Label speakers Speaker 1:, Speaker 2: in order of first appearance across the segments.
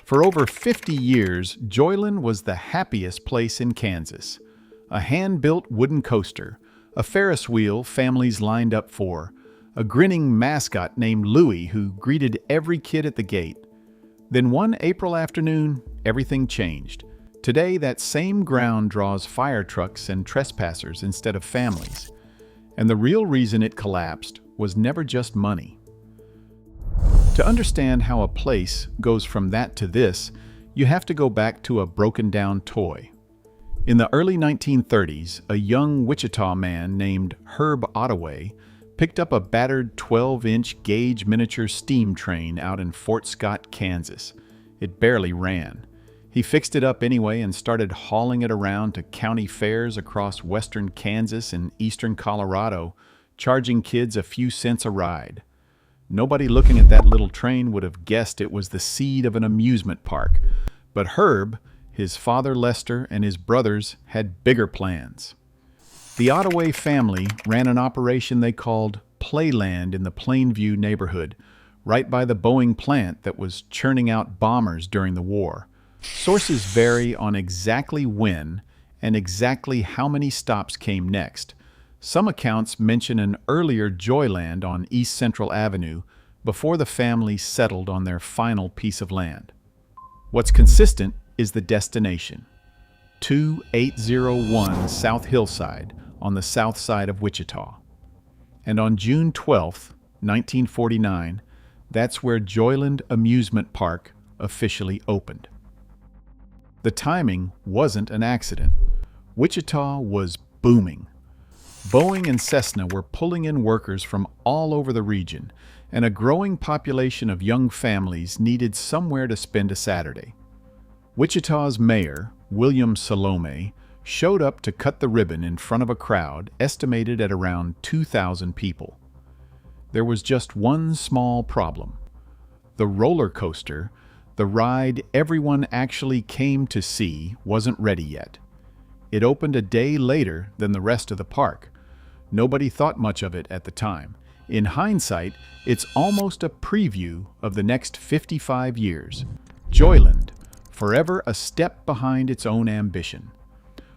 Speaker 1: For over 50 years, Joyland was the happiest place in Kansas. A hand-built wooden coaster, a Ferris wheel families lined up for, a grinning mascot named Louie who greeted every kid at the gate. Then one April afternoon, everything changed. Today, that same ground draws fire trucks and trespassers instead of families. And the real reason it collapsed was never just money. To understand how a place goes from that to this, you have to go back to a broken-down toy. In the early 1930s, a young Wichita man named Herb Ottaway picked up a battered 12-inch gauge miniature steam train out in Fort Scott, Kansas. It barely ran. He fixed it up anyway and started hauling it around to county fairs across western Kansas and eastern Colorado, charging kids a few cents a ride. Nobody looking at that little train would have guessed it was the seed of an amusement park. But Herb, his father Lester, and his brothers had bigger plans. The Ottaway family ran an operation they called Playland in the Plainview neighborhood, right by the Boeing plant that was churning out bombers during the war. Sources vary on exactly when and exactly how many stops came next. Some accounts mention an earlier Joyland on East Central Avenue before the family settled on their final piece of land. What's consistent is the destination, 2801 South Hillside on the south side of Wichita. And on June 12, 1949, that's where Joyland Amusement Park officially opened. The timing wasn't an accident. Wichita was booming. Boeing and Cessna were pulling in workers from all over the region, and a growing population of young families needed somewhere to spend a Saturday. Wichita's mayor, William Salome, showed up to cut the ribbon in front of a crowd estimated at around 2,000 people. There was just one small problem. The roller coaster, the ride everyone actually came to see, wasn't ready yet. It opened a day later than the rest of the park. Nobody thought much of it at the time. In hindsight, it's almost a preview of the next 55 years. Joyland, forever a step behind its own ambition.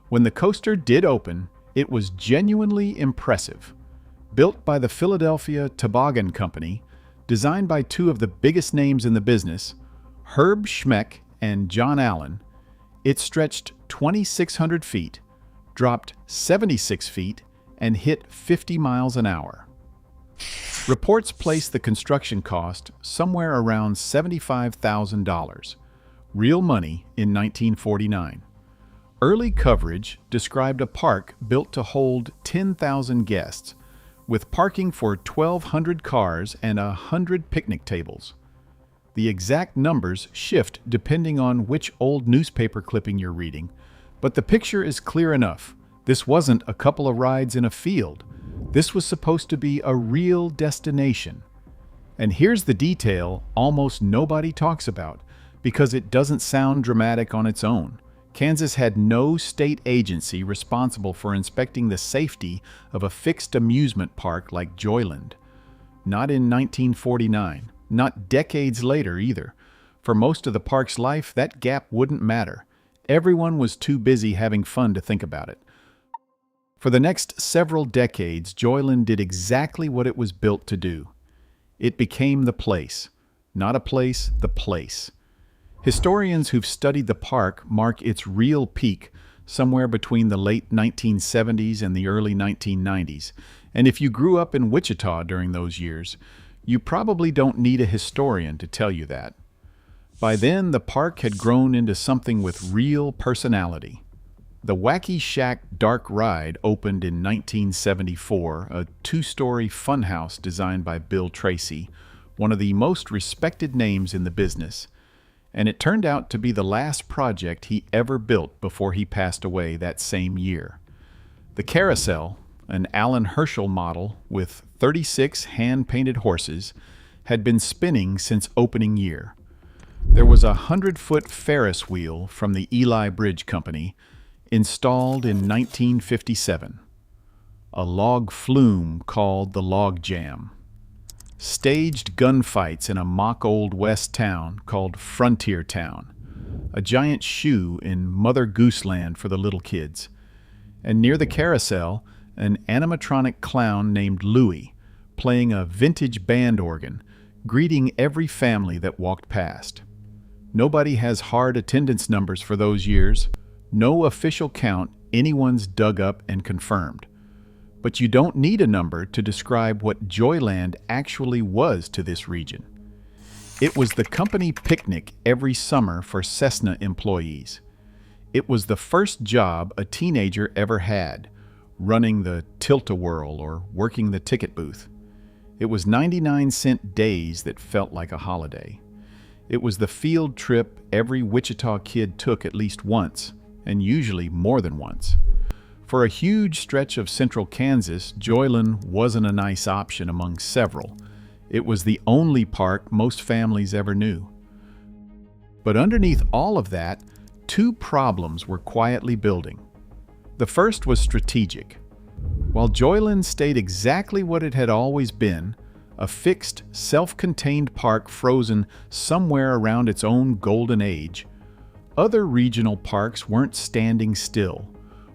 Speaker 1: When the coaster did open, it was genuinely impressive. Built by the Philadelphia Toboggan Company, designed by two of the biggest names in the business, Herb Schmeck and John Allen, it stretched 2,600 feet, dropped 76 feet, and hit 50 miles an hour. Reports place the construction cost somewhere around $75,000, real money in 1949. Early coverage described a park built to hold 10,000 guests, with parking for 1,200 cars and 100 picnic tables. The exact numbers shift depending on which old newspaper clipping you're reading, but the picture is clear enough. This wasn't a couple of rides in a field. This was supposed to be a real destination. And here's the detail almost nobody talks about, because it doesn't sound dramatic on its own. Kansas had no state agency responsible for inspecting the safety of a fixed amusement park like Joyland. Not in 1949, not decades later either. For most of the park's life, that gap wouldn't matter. Everyone was too busy having fun to think about it. For the next several decades, Joyland did exactly what it was built to do. It became the place. Not a place, the place. Historians who've studied the park mark its real peak somewhere between the late 1970s and the early 1990s. And if you grew up in Wichita during those years, you probably don't need a historian to tell you that. By then, the park had grown into something with real personality. The Wacky Shack Dark Ride opened in 1974, a two-story funhouse designed by Bill Tracy, one of the most respected names in the business. And it turned out to be the last project he ever built before he passed away that same year. The Carousel, an Alan Herschel model with 36 hand-painted horses, had been spinning since opening year. There was a 100-foot Ferris wheel from the Eli Bridge Company, installed in 1957. A log flume called the Log Jam. staged gunfights in a mock Old West town called Frontier Town, a giant shoe in Mother Goose Land for the little kids, and near the carousel, an animatronic clown named Louie, playing a vintage band organ, greeting every family that walked past. Nobody has hard attendance numbers for those years, no official count anyone's dug up and confirmed. But you don't need a number to describe what Joyland actually was to this region. It was the company picnic every summer for Cessna employees. It was the first job a teenager ever had, running the tilt-a-whirl or working the ticket booth. It was 99-cent days that felt like a holiday. It was the field trip every Wichita kid took at least once, and usually more than once. For a huge stretch of central Kansas, Joyland wasn't a nice option among several. It was the only park most families ever knew. But underneath all of that, two problems were quietly building. The first was strategic. While Joyland stayed exactly what it had always been, a fixed, self-contained park frozen somewhere around its own golden age, other regional parks weren't standing still.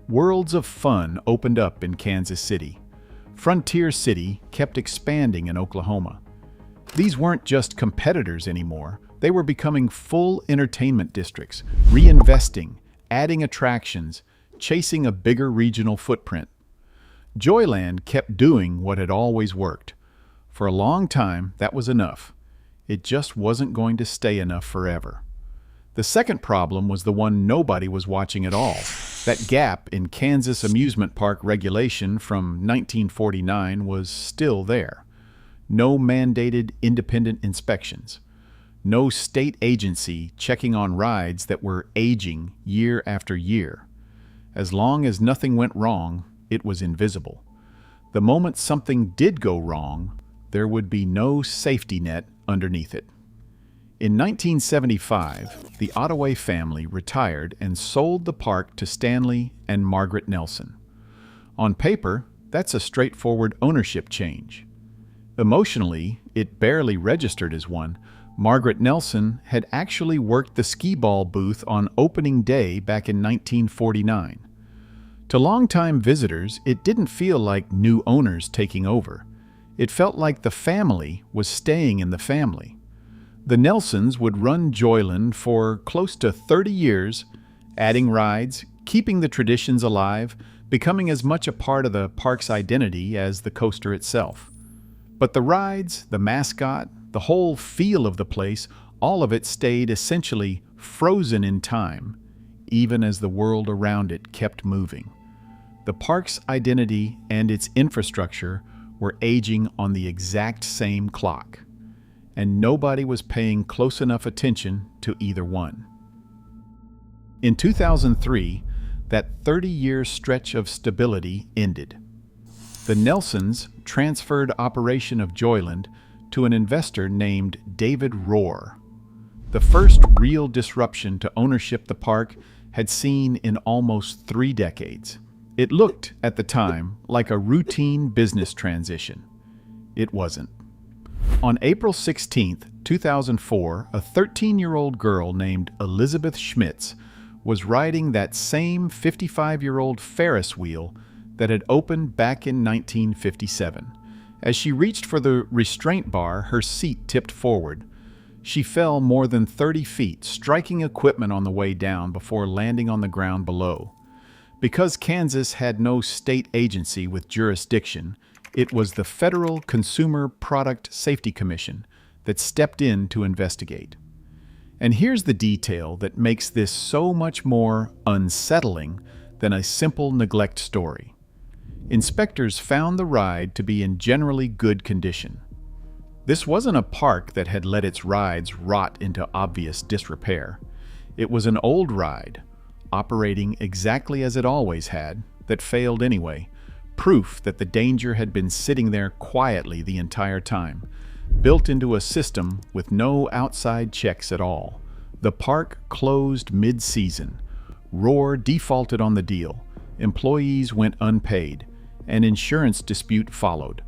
Speaker 1: Worlds of fun opened up in Kansas City. Frontier City kept expanding in Oklahoma. These weren't just competitors anymore. They were becoming full entertainment districts, reinvesting, adding attractions, chasing a bigger regional footprint. Joyland kept doing what had always worked. For a long time, that was enough. It just wasn't going to stay enough forever. The second problem was the one nobody was watching at all. That gap in Kansas amusement park regulation from 1949 was still there. No mandated independent inspections. No state agency checking on rides that were aging year after year. As long as nothing went wrong, it was invisible. The moment something did go wrong, there would be no safety net underneath it. In 1975, the Ottaway family retired and sold the park to Stanley and Margaret Nelson. On paper, that's a straightforward ownership change. Emotionally, it barely registered as one. Margaret Nelson had actually worked the skee-ball booth on opening day back in 1949. To longtime visitors, it didn't feel like new owners taking over. It felt like the family was staying in the family. The Nelsons would run Joyland for close to 30 years, adding rides, keeping the traditions alive, becoming as much a part of the park's identity as the coaster itself. But the rides, the mascot, the whole feel of the place, all of it stayed essentially frozen in time, even as the world around it kept moving. The park's identity and its infrastructure were aging on the exact same clock, and nobody was paying close enough attention to either one. In 2003, that 30-year stretch of stability ended. The Nelsons transferred operation of Joyland to an investor named David Rohr. The first real disruption to ownership the park had seen in almost 3 decades. It looked, at the time, like a routine business transition. It wasn't. On April 16, 2004, a 13-year-old girl named Elizabeth Schmitz was riding that same 55-year-old Ferris wheel that had opened back in 1957. As she reached for the restraint bar, her seat tipped forward. She fell more than 30 feet, striking equipment on the way down before landing on the ground below. Because Kansas had no state agency with jurisdiction, it was the Federal Consumer Product Safety Commission that stepped in to investigate. And here's the detail that makes this so much more unsettling than a simple neglect story. Inspectors found the ride to be in generally good condition. This wasn't a park that had let its rides rot into obvious disrepair. It was an old ride, operating exactly as it always had, that failed anyway, proof that the danger had been sitting there quietly the entire time, built into a system with no outside checks at all. The park closed mid-season. Rohr defaulted on the deal. Employees went unpaid. An insurance dispute followed.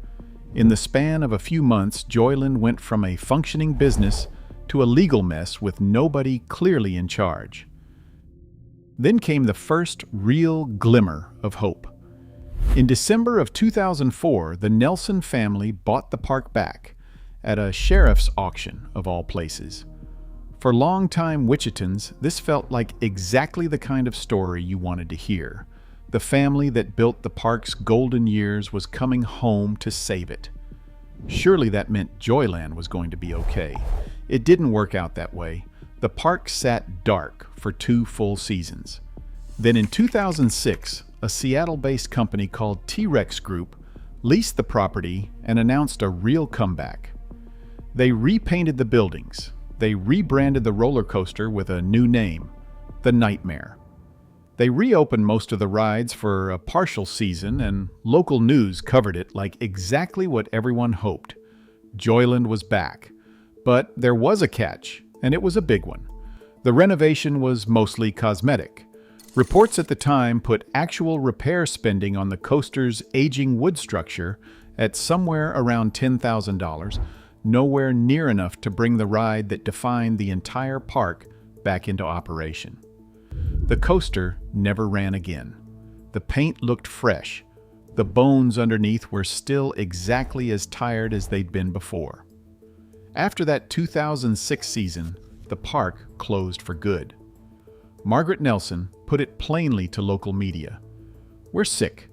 Speaker 1: In the span of a few months, Joyland went from a functioning business to a legal mess with nobody clearly in charge. Then came the first real glimmer of hope. In December of 2004, the Nelson family bought the park back at a sheriff's auction, of all places. For longtime Wichitans, this felt like exactly the kind of story you wanted to hear. The family that built the park's golden years was coming home to save it. Surely that meant Joyland was going to be okay. It didn't work out that way. The park sat dark for 2 full seasons. Then in 2006, a Seattle-based company called T-Rex Group leased the property and announced a real comeback. They repainted the buildings. They rebranded the roller coaster with a new name, the Nightmare. They reopened most of the rides for a partial season, and local news covered it like exactly what everyone hoped. Joyland was back. But there was a catch, and it was a big one. The renovation was mostly cosmetic. Reports at the time put actual repair spending on the coaster's aging wood structure at somewhere around $10,000, nowhere near enough to bring the ride that defined the entire park back into operation. The coaster never ran again. The paint looked fresh. The bones underneath were still exactly as tired as they'd been before. After that 2006 season, the park closed for good. Margaret Nelson put it plainly to local media. "We're sick.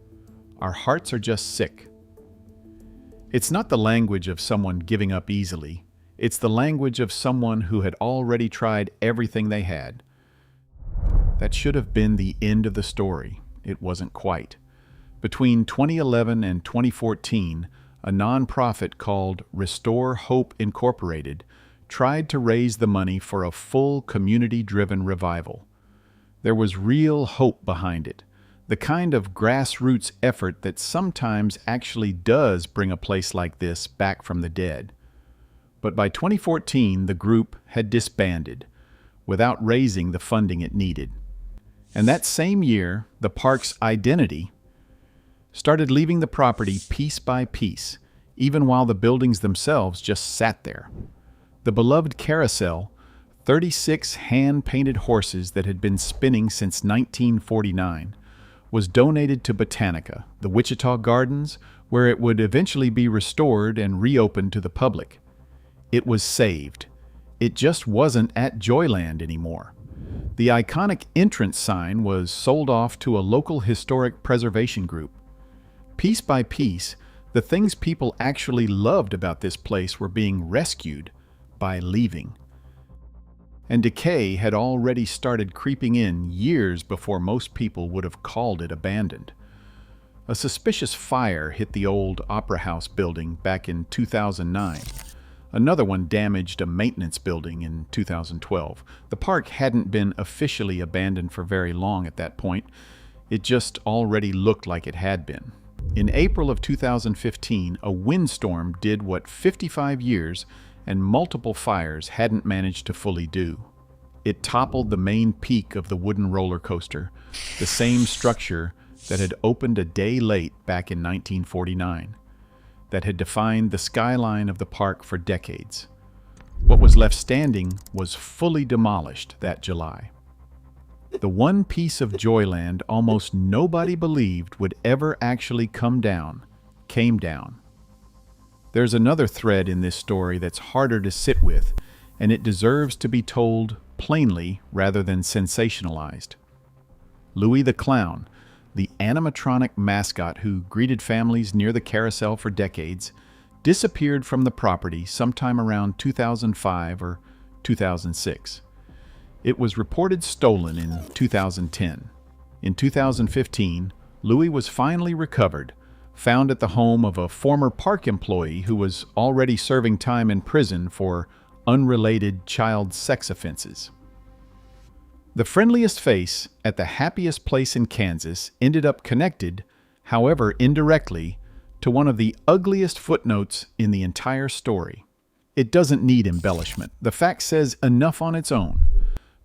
Speaker 1: Our hearts are just sick." It's not the language of someone giving up easily. It's the language of someone who had already tried everything they had. That should have been the end of the story. It wasn't quite. Between 2011 and 2014, a nonprofit called Restore Hope Incorporated tried to raise the money for a full community-driven revival. There was real hope behind it, the kind of grassroots effort that sometimes actually does bring a place like this back from the dead. But by 2014, the group had disbanded, without raising the funding it needed. And that same year, the park's identity started leaving the property piece by piece, even while the buildings themselves just sat there. The beloved carousel, 36 hand-painted horses that had been spinning since 1949, was donated to Botanica, the Wichita Gardens, where it would eventually be restored and reopened to the public. It was saved. It just wasn't at Joyland anymore. The iconic entrance sign was sold off to a local historic preservation group. Piece by piece, the things people actually loved about this place were being rescued by leaving. And decay had already started creeping in years before most people would have called it abandoned. A suspicious fire hit the old Opera House building back in 2009. Another one damaged a maintenance building in 2012. The park hadn't been officially abandoned for very long at that point. It just already looked like it had been. In April of 2015, a windstorm did what 55 years and multiple fires hadn't managed to fully do. It toppled the main peak of the wooden roller coaster, the same structure that had opened a day late back in 1949, that had defined the skyline of the park for decades. What was left standing was fully demolished that July. The one piece of Joyland almost nobody believed would ever actually come down, came down. There's another thread in this story that's harder to sit with, and it deserves to be told plainly rather than sensationalized. Louie the Clown, the animatronic mascot who greeted families near the carousel for decades, disappeared from the property sometime around 2005 or 2006. It was reported stolen in 2010. In 2015, Louie was finally recovered, found at the home of a former park employee who was already serving time in prison for unrelated child sex offenses. The friendliest face at the happiest place in Kansas ended up connected, however indirectly, to one of the ugliest footnotes in the entire story. It doesn't need embellishment. The fact says enough on its own.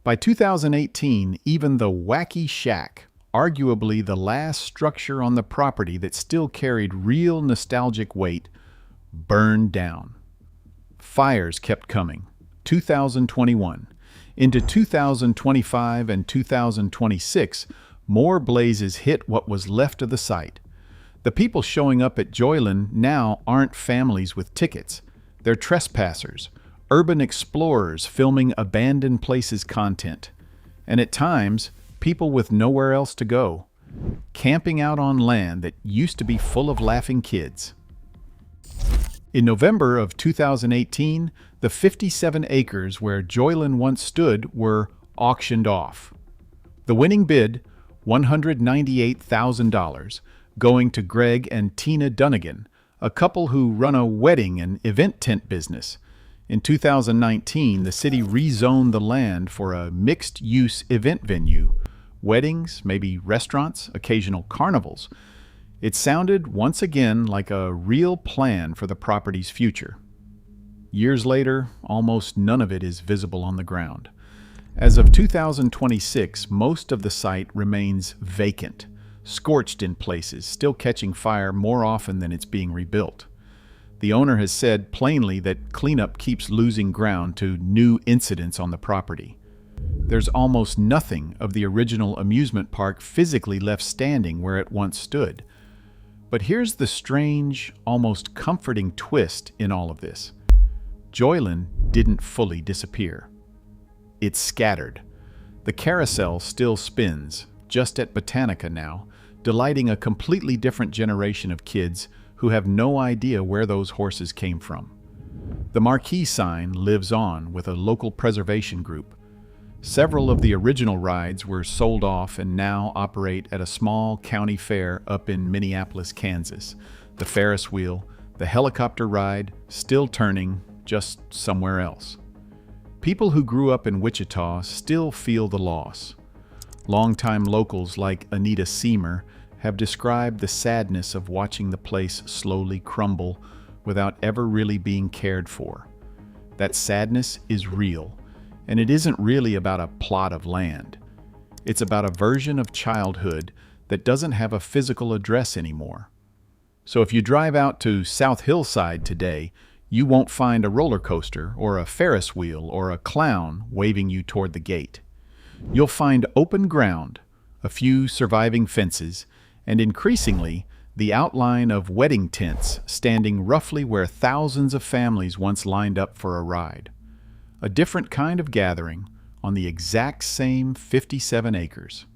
Speaker 1: By 2018, even the Wacky Shack, arguably the last structure on the property that still carried real nostalgic weight, burned down. Fires kept coming. 2021. Into 2025 and 2026, more blazes hit what was left of the site. The people showing up at Joyland now aren't families with tickets. They're trespassers, urban explorers filming abandoned places content. And at times, people with nowhere else to go, camping out on land that used to be full of laughing kids. In November of 2018, the 57 acres where Joyland once stood were auctioned off. The winning bid, $198,000, going to Greg and Tina Dunnigan, a couple who run a wedding and event tent business. In 2019, the city rezoned the land for a mixed-use event venue. Weddings, maybe restaurants, occasional carnivals. It sounded, once again, like a real plan for the property's future. Years later, almost none of it is visible on the ground. As of 2026, most of the site remains vacant, scorched in places, still catching fire more often than it's being rebuilt. The owner has said plainly that cleanup keeps losing ground to new incidents on the property. There's almost nothing of the original amusement park physically left standing where it once stood. But here's the strange, almost comforting twist in all of this. Joyland didn't fully disappear. It's scattered. The carousel still spins, just at Botanica now, delighting a completely different generation of kids who have no idea where those horses came from. The marquee sign lives on with a local preservation group. Several of the original rides were sold off and now operate at a small county fair up in Minneapolis, Kansas. The Ferris wheel, the helicopter ride, still turning, just somewhere else. People who grew up in Wichita still feel the loss. Longtime locals like Anita Seamer have described the sadness of watching the place slowly crumble without ever really being cared for. That sadness is real. And it isn't really about a plot of land. It's about a version of childhood that doesn't have a physical address anymore. So if you drive out to South Hillside today, you won't find a roller coaster or a Ferris wheel or a clown waving you toward the gate. You'll find open ground, a few surviving fences, and increasingly, the outline of wedding tents standing roughly where thousands of families once lined up for a ride. A different kind of gathering on the exact same 57 acres.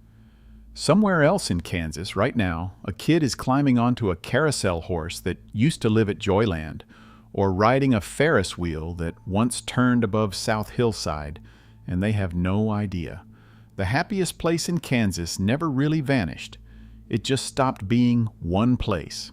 Speaker 1: Somewhere else in Kansas right now, a kid is climbing onto a carousel horse that used to live at Joyland, or riding a Ferris wheel that once turned above South Hillside, and they have no idea. The happiest place in Kansas never really vanished. It just stopped being one place.